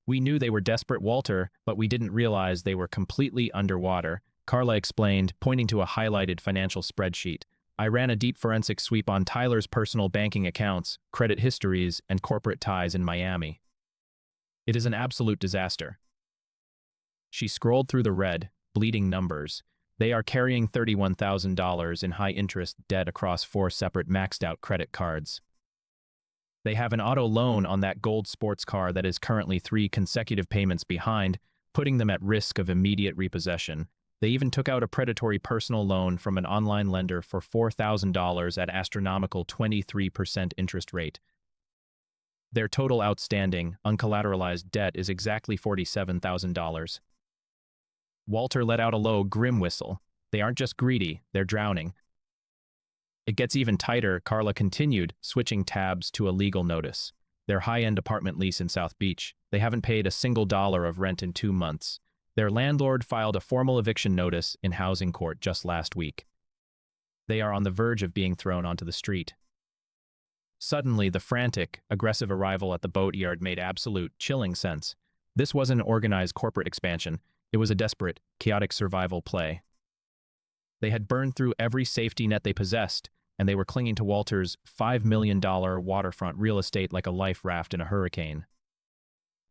We knew they were desperate, Walter, but we didn't realize they were completely underwater, Carla explained, pointing to a highlighted financial spreadsheet. I ran a deep forensic sweep on Tyler's personal banking accounts, credit histories, and corporate ties in Miami. It is an absolute disaster. She scrolled through the red, bleeding numbers. They are carrying $31,000 in high-interest debt across 4 separate maxed-out credit cards. They have an auto loan on that gold sports car that is currently 3 consecutive payments behind, putting them at risk of immediate repossession. They even took out a predatory personal loan from an online lender for $4,000 at astronomical 23% interest rate. Their total outstanding, uncollateralized debt is exactly $47,000. Walter let out a low, grim whistle. They aren't just greedy, they're drowning. It gets even tighter, Carla continued, switching tabs to a legal notice. Their high-end apartment lease in South Beach. They haven't paid a single dollar of rent in 2 months. Their landlord filed a formal eviction notice in housing court just last week. They are on the verge of being thrown onto the street. Suddenly, the frantic, aggressive arrival at the boatyard made absolute, chilling sense. This wasn't an organized corporate expansion. It was a desperate, chaotic survival play. They had burned through every safety net they possessed, and they were clinging to Walter's $5 million waterfront real estate like a life raft in a hurricane.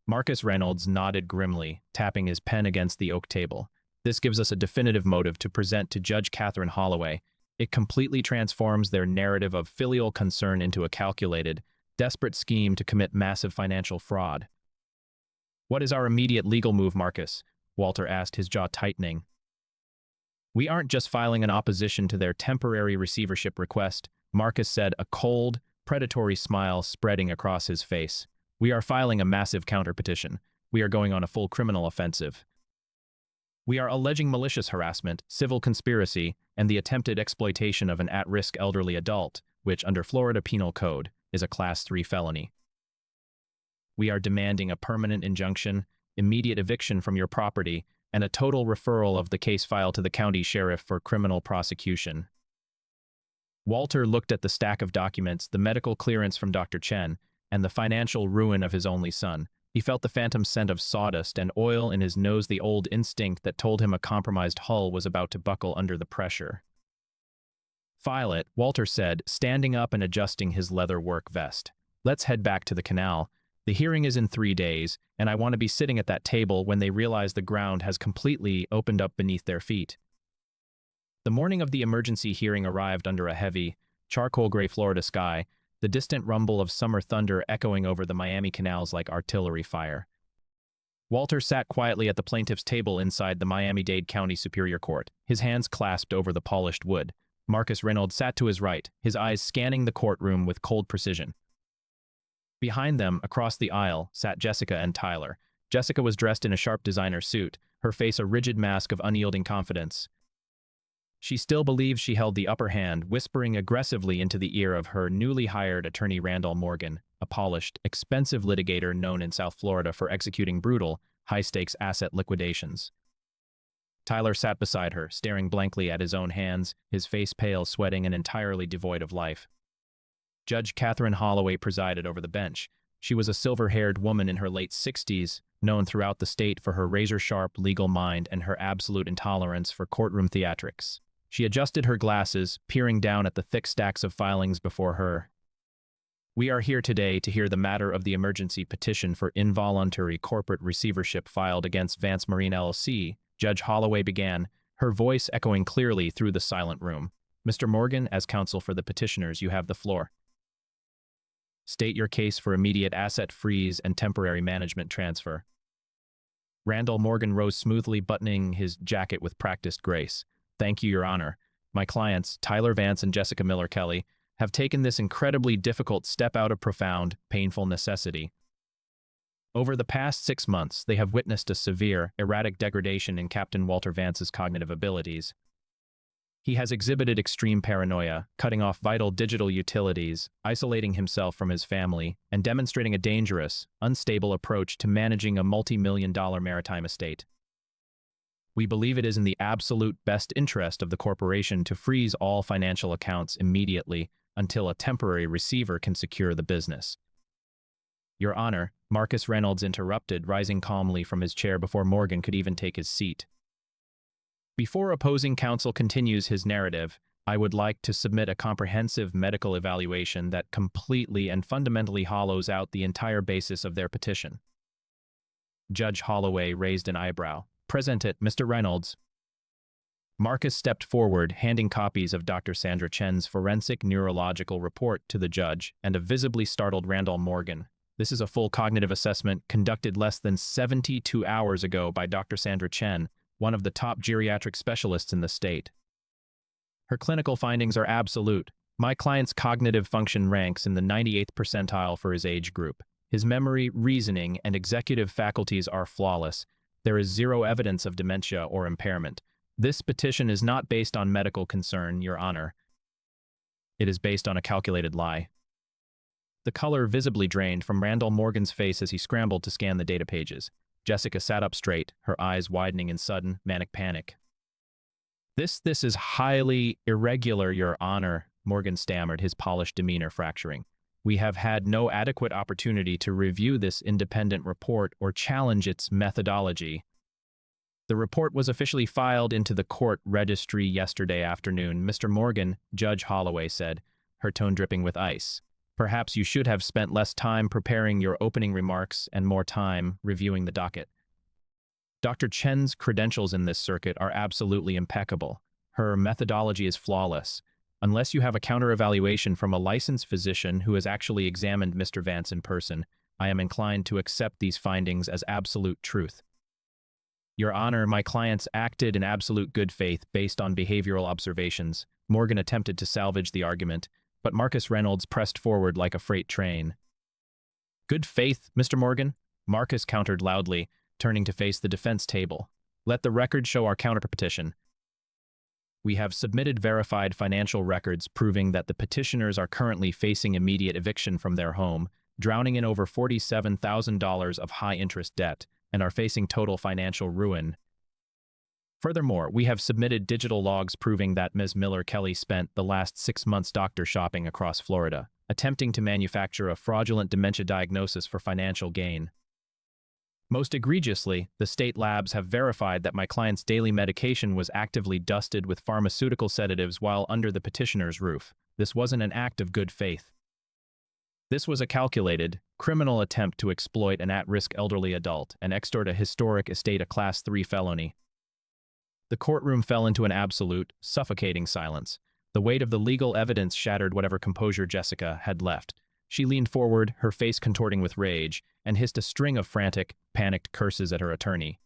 Marcus Reynolds nodded grimly, tapping his pen against the oak table. This gives us a definitive motive to present to Judge Catherine Holloway. It completely transforms their narrative of filial concern into a calculated, desperate scheme to commit massive financial fraud. What is our immediate legal move, Marcus? Walter asked, his jaw tightening. We aren't just filing an opposition to their temporary receivership request, Marcus said, a cold, predatory smile spreading across his face. We are filing a massive counterpetition. We are going on a full criminal offensive. We are alleging malicious harassment, civil conspiracy, and the attempted exploitation of an at-risk elderly adult, which, under Florida Penal Code, is a Class 3 felony. We are demanding a permanent injunction, immediate eviction from your property, and a total referral of the case file to the county sheriff for criminal prosecution. Walter looked at the stack of documents, the medical clearance from Dr. Chen, and the financial ruin of his only son. He felt the phantom scent of sawdust and oil in his nose, the old instinct that told him a compromised hull was about to buckle under the pressure. File it, Walter said, standing up and adjusting his leather work vest. Let's head back to the canal. The hearing is in 3 days, and I want to be sitting at that table when they realize the ground has completely opened up beneath their feet. The morning of the emergency hearing arrived under a heavy, charcoal-gray Florida sky, the distant rumble of summer thunder echoing over the Miami canals like artillery fire. Walter sat quietly at the plaintiff's table inside the Miami-Dade County Superior Court, his hands clasped over the polished wood. Marcus Reynolds sat to his right, his eyes scanning the courtroom with cold precision. Behind them, across the aisle, sat Jessica and Tyler. Jessica was dressed in a sharp designer suit, her face a rigid mask of unyielding confidence. She still believed she held the upper hand, whispering aggressively into the ear of her newly hired attorney Randall Morgan, a polished, expensive litigator known in South Florida for executing brutal, high-stakes asset liquidations. Tyler sat beside her, staring blankly at his own hands, his face pale, sweating, and entirely devoid of life. Judge Catherine Holloway presided over the bench. She was a silver-haired woman in her late 60s, known throughout the state for her razor-sharp legal mind and her absolute intolerance for courtroom theatrics. She adjusted her glasses, peering down at the thick stacks of filings before her. We are here today to hear the matter of the emergency petition for involuntary corporate receivership filed against Vance Marine LLC, Judge Holloway began, her voice echoing clearly through the silent room. Mr. Morgan, as counsel for the petitioners, you have the floor. State your case for immediate asset freeze and temporary management transfer. Randall Morgan rose smoothly, buttoning his jacket with practiced grace. Thank you, Your Honor. My clients, Tyler Vance and Jessica Miller Kelly, have taken this incredibly difficult step out of profound, painful necessity. Over the past 6 months, they have witnessed a severe, erratic degradation in Captain Walter Vance's cognitive abilities. He has exhibited extreme paranoia, cutting off vital digital utilities, isolating himself from his family, and demonstrating a dangerous, unstable approach to managing a multi-million-dollar maritime estate. We believe it is in the absolute best interest of the corporation to freeze all financial accounts immediately until a temporary receiver can secure the business. Your Honor, Marcus Reynolds interrupted, rising calmly from his chair before Morgan could even take his seat. Before opposing counsel continues his narrative, I would like to submit a comprehensive medical evaluation that completely and fundamentally hollows out the entire basis of their petition. Judge Holloway raised an eyebrow. Present it, Mr. Reynolds. Marcus stepped forward, handing copies of Dr. Sandra Chen's forensic neurological report to the judge and a visibly startled Randall Morgan. This is a full cognitive assessment conducted less than 72 hours ago by Dr. Sandra Chen, one of the top geriatric specialists in the state. Her clinical findings are absolute. My client's cognitive function ranks in the 98th percentile for his age group. His memory, reasoning, and executive faculties are flawless. There is zero evidence of dementia or impairment. This petition is not based on medical concern, Your Honor. It is based on a calculated lie. The color visibly drained from Randall Morgan's face as he scrambled to scan the data pages. Jessica sat up straight, her eyes widening in sudden, manic panic. This is highly irregular, Your Honor, Morgan stammered, his polished demeanor fracturing. We have had no adequate opportunity to review this independent report or challenge its methodology. The report was officially filed into the court registry yesterday afternoon, Mr. Morgan, Judge Holloway said, her tone dripping with ice. Perhaps you should have spent less time preparing your opening remarks and more time reviewing the docket. Dr. Chen's credentials in this circuit are absolutely impeccable. Her methodology is flawless. Unless you have a counter-evaluation from a licensed physician who has actually examined Mr. Vance in person, I am inclined to accept these findings as absolute truth. Your Honor, my clients acted in absolute good faith based on behavioral observations. Morgan attempted to salvage the argument, but Marcus Reynolds pressed forward like a freight train. Good faith, Mr. Morgan? Marcus countered loudly, turning to face the defense table. Let the record show our counterpetition. We have submitted verified financial records proving that the petitioners are currently facing immediate eviction from their home, drowning in over $47,000 of high-interest debt, and are facing total financial ruin. Furthermore, we have submitted digital logs proving that Ms. Miller Kelly spent the last 6 months doctor shopping across Florida, attempting to manufacture a fraudulent dementia diagnosis for financial gain. Most egregiously, the state labs have verified that my client's daily medication was actively dusted with pharmaceutical sedatives while under the petitioner's roof. This wasn't an act of good faith. This was a calculated, criminal attempt to exploit an at-risk elderly adult and extort a historic estate, a Class 3 felony. The courtroom fell into an absolute, suffocating silence. The weight of the legal evidence shattered whatever composure Jessica had left. She leaned forward, her face contorting with rage, and hissed a string of frantic, panicked curses at her attorney.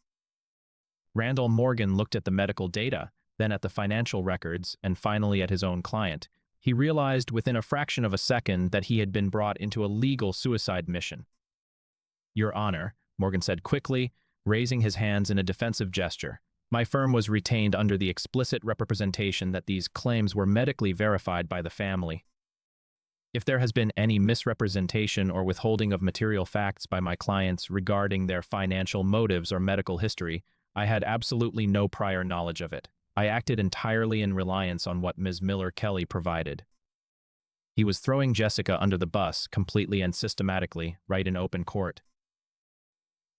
Randall Morgan looked at the medical data, then at the financial records, and finally at his own client. He realized within a fraction of a second that he had been brought into a legal suicide mission. Your Honor, Morgan said quickly, raising his hands in a defensive gesture. My firm was retained under the explicit representation that these claims were medically verified by the family. If there has been any misrepresentation or withholding of material facts by my clients regarding their financial motives or medical history, I had absolutely no prior knowledge of it. I acted entirely in reliance on what Ms. Miller Kelly provided. He was throwing Jessica under the bus, completely and systematically, right in open court.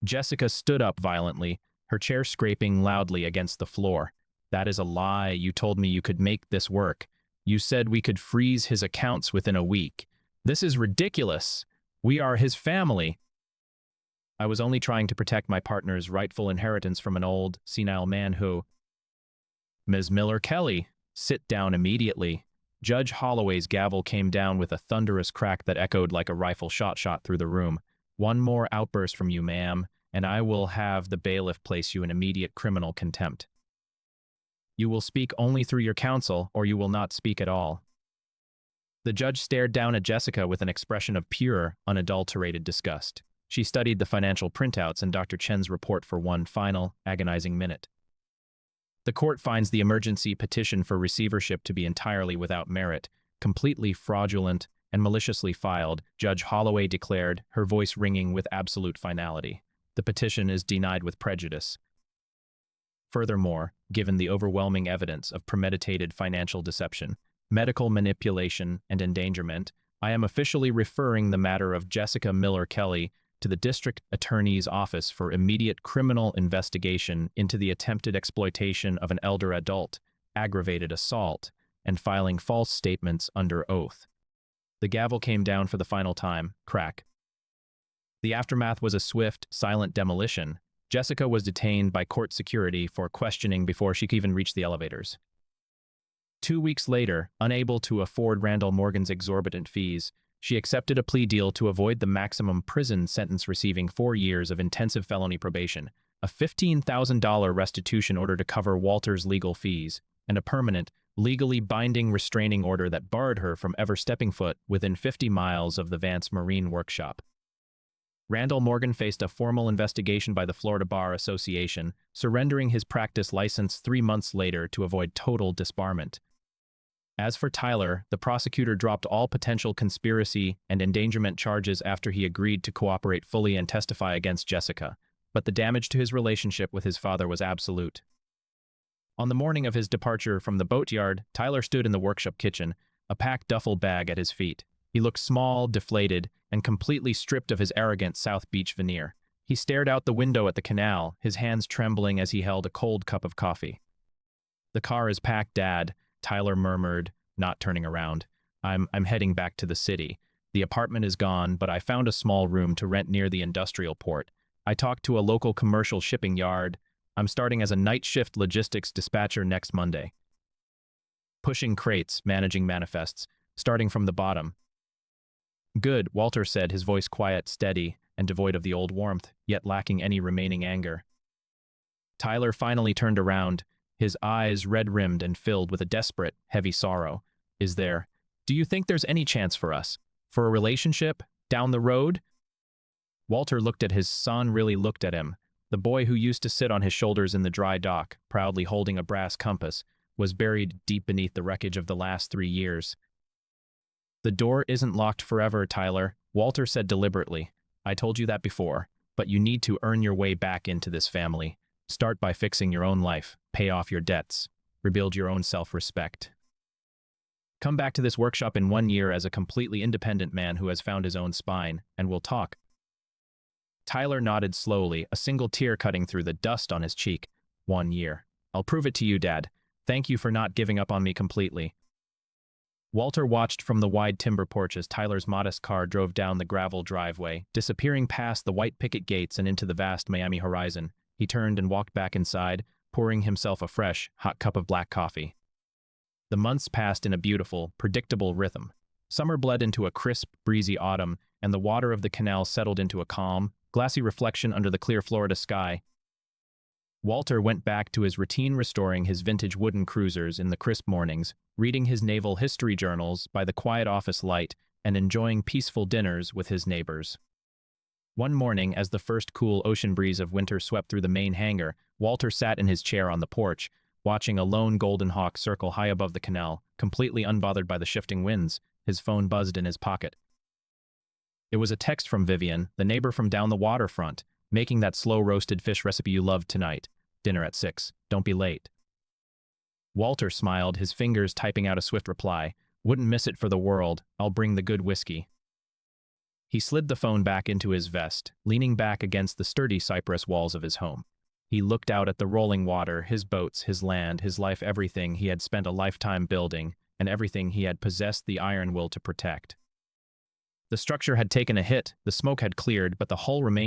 Jessica stood up violently, her chair scraping loudly against the floor. That is a lie. You told me you could make this work. You said we could freeze his accounts within a week. This is ridiculous. We are his family. I was only trying to protect my partner's rightful inheritance from an old, senile man who... Ms. Miller Kelly, sit down immediately. Judge Holloway's gavel came down with a thunderous crack that echoed like a rifle shot through the room. One more outburst from you, ma'am, and I will have the bailiff place you in immediate criminal contempt. You will speak only through your counsel, or you will not speak at all. The judge stared down at Jessica with an expression of pure, unadulterated disgust. She studied the financial printouts and Dr. Chen's report for one final, agonizing minute. The court finds the emergency petition for receivership to be entirely without merit, completely fraudulent, and maliciously filed, Judge Holloway declared, her voice ringing with absolute finality. The petition is denied with prejudice. Furthermore, given the overwhelming evidence of premeditated financial deception, medical manipulation, and endangerment, I am officially referring the matter of Jessica Miller Kelly to the District Attorney's Office for immediate criminal investigation into the attempted exploitation of an elder adult, aggravated assault, and filing false statements under oath. The gavel came down for the final time, crack. The aftermath was a swift, silent demolition. Jessica was detained by court security for questioning before she could even reach the elevators. 2 weeks later, unable to afford Randall Morgan's exorbitant fees, she accepted a plea deal to avoid the maximum prison sentence, receiving 4 years of intensive felony probation, a $15,000 restitution order to cover Walter's legal fees, and a permanent, legally binding restraining order that barred her from ever stepping foot within 50 miles of the Vance Marine Workshop. Randall Morgan faced a formal investigation by the Florida Bar Association, surrendering his practice license 3 months later to avoid total disbarment. As for Tyler, the prosecutor dropped all potential conspiracy and endangerment charges after he agreed to cooperate fully and testify against Jessica, but the damage to his relationship with his father was absolute. On the morning of his departure from the boatyard, Tyler stood in the workshop kitchen, a packed duffel bag at his feet. He looked small, deflated, and completely stripped of his arrogant South Beach veneer. He stared out the window at the canal, his hands trembling as he held a cold cup of coffee. "The car is packed, Dad," Tyler murmured, not turning around. I'm heading back to the city. The apartment is gone, but I found a small room to rent near the industrial port. I talked to a local commercial shipping yard. I'm starting as a night shift logistics dispatcher next Monday. Pushing crates, managing manifests, starting from the bottom. Good, Walter said, his voice quiet, steady, and devoid of the old warmth, yet lacking any remaining anger. Tyler finally turned around, his eyes red-rimmed and filled with a desperate, heavy sorrow. Do you think there's any chance for us? For a relationship? Down the road? Walter looked at his son, really looked at him. The boy who used to sit on his shoulders in the dry dock, proudly holding a brass compass, was buried deep beneath the wreckage of the last 3 years. The door isn't locked forever, Tyler, Walter said deliberately. I told you that before, but you need to earn your way back into this family. Start by fixing your own life, pay off your debts, rebuild your own self-respect. Come back to this workshop in 1 year as a completely independent man who has found his own spine, and we'll talk. Tyler nodded slowly, a single tear cutting through the dust on his cheek. 1 year. I'll prove it to you, Dad. Thank you for not giving up on me completely. Walter watched from the wide timber porch as Tyler's modest car drove down the gravel driveway, disappearing past the white picket gates and into the vast Miami horizon. He turned and walked back inside, pouring himself a fresh, hot cup of black coffee. The months passed in a beautiful, predictable rhythm. Summer bled into a crisp, breezy autumn, and the water of the canal settled into a calm, glassy reflection under the clear Florida sky. Walter went back to his routine, restoring his vintage wooden cruisers in the crisp mornings, reading his naval history journals by the quiet office light, and enjoying peaceful dinners with his neighbors. One morning, as the first cool ocean breeze of winter swept through the main hangar, Walter sat in his chair on the porch, watching a lone golden hawk circle high above the canal, completely unbothered by the shifting winds. His phone buzzed in his pocket. It was a text from Vivian, the neighbor from down the waterfront, making that slow-roasted fish recipe you loved tonight. Dinner at 6. Don't be late. Walter smiled, his fingers typing out a swift reply. Wouldn't miss it for the world. I'll bring the good whiskey. He slid the phone back into his vest, leaning back against the sturdy cypress walls of his home. He looked out at the rolling water, his boats, his land, his life, everything he had spent a lifetime building, and everything he had possessed the iron will to protect. The structure had taken a hit, the smoke had cleared, but the hull remained